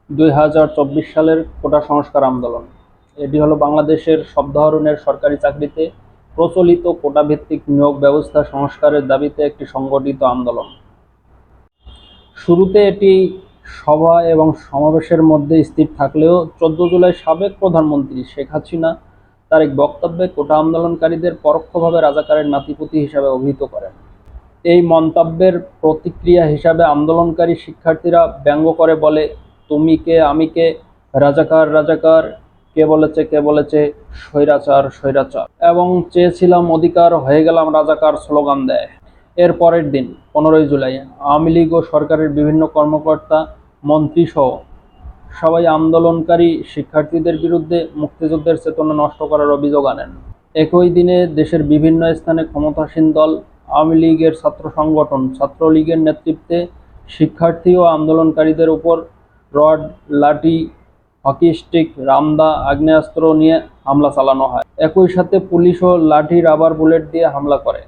2024 সালের কোটা সংস্কার আন্দোলন। এটি হলো বাংলাদেশের সব ধরনের সরকারি চাকরিতে প্রচলিত কোটা ভিত্তিক নিয়োগ ব্যবস্থা সংস্কারের দাবিতে একটি সংগঠিত আন্দোলন। শুরুতে এটি সভা এবং সমাবেশের মধ্যে স্থির থাকলেও 14 জুলাই সাবেক প্রধানমন্ত্রী শেখ হাসিনা তার এক বক্তব্যে কোটা আন্দোলনকারীদের পরোক্ষভাবে রাজাকারের নাতিপুতি হিসাবে অভিহিত করেন। এই মন্তব্যের প্রতিক্রিয়া হিসাবে আন্দোলনকারী শিক্ষার্থীরা ব্যঙ্গ করে বলে, তুমি কে, আমি কে, রাজাকার রাজাকার, কে বলেছে স্বৈরাচার স্বৈরাচার, এবং চেয়েছিলাম অধিকার, হয়ে গেলাম রাজাকার স্লোগান দেয়। এর পরের দিন 15 জুলাই আওয়ামী লীগ ও সরকারের বিভিন্ন কর্মকর্তা, মন্ত্রীসহ সবাই আন্দোলনকারী শিক্ষার্থীদের বিরুদ্ধে মুক্তিযুদ্ধের চেতনা নষ্ট করার অভিযোগ আনেন। একই দিনে দেশের বিভিন্ন স্থানে ক্ষমতাসীন দল আওয়ামী লীগের ছাত্র সংগঠন ছাত্রলীগের নেতৃত্বে শিক্ষার্থী ও আন্দোলনকারীদের উপর রড, লাঠি, হকি স্টিক, রামদা, আগ্নেয়াস্ত্র নিয়ে হামলা চালানো হয়। একই সাথে পুলিশও লাঠি, রাবার বুলেট দিয়ে হামলা করে।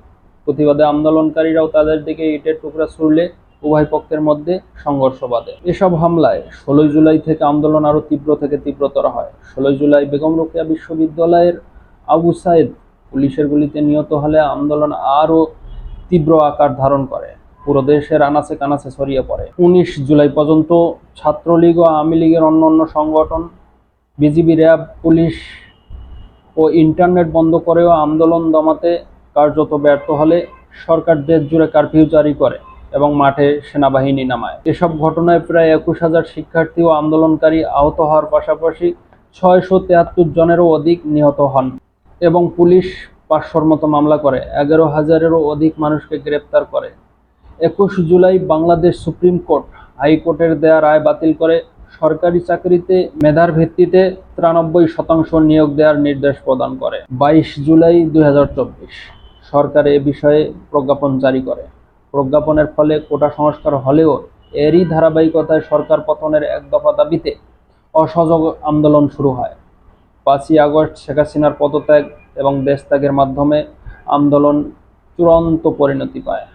প্রতিবাদে আন্দোলনকারীরাও তাদের দিকে ইটের টুকরা ছুড়লে উভয় পক্ষের মধ্যে সংঘর্ষ বাধে। এসব হামলায় 16 জুলাই থেকে আন্দোলন আরও তীব্র থেকে তীব্রতর হয়। 16 জুলাই বেগম রোকেয়া বিশ্ববিদ্যালয়ের আবু সাইদ পুলিশের গুলিতে নিহত হলে আন্দোলন আরও তীব্র আকার ধারণ করে, পুরো দেশের আনাচে কানাচে ছড়িয়ে পড়ে। 19 জুলাই পর্যন্ত ছাত্রলীগ ও আওয়ামী লীগের অন্যান্য সংগঠন, বিজিবি, র্যাব, পুলিশ ও ইন্টারনেট বন্ধ করেও আন্দোলন দমাতে কার্যত ব্যর্থ হলে সরকার দেশ জুড়ে কারফিউ জারি করে এবং মাঠে সেনাবাহিনী নামায়। এসব ঘটনায় প্রায় 21,000 শিক্ষার্থী ও আন্দোলনকারী আহত হওয়ার পাশাপাশি 673 জনেরও অধিক নিহত হন এবং পুলিশ 500-র মতো মামলা করে 11,000-এরও অধিক মানুষকে গ্রেপ্তার করে। 21 জুলাই বাংলাদেশ সুপ্রিম কোর্ট হাইকোর্টের দেয়া রায় বাতিল করে সরকারি চাকরিতে মেধার ভিত্তিতে 93% নিয়োগ দেওয়ার নির্দেশ প্রদান করে। 22 জুলাই 2024 সরকার এ বিষয়ে প্রজ্ঞাপন জারি করে। প্রজ্ঞাপনের ফলে কোটা সংস্কার হলেও এরই ধারাবাহিকতায় সরকার পতনের এক দফা দাবিতে অসহযোগ আন্দোলন শুরু হয়। 5ই আগস্ট শেখ হাসিনার পদত্যাগ এবং দেশত্যাগের মাধ্যমে আন্দোলন চূড়ান্ত পরিণতি পায়।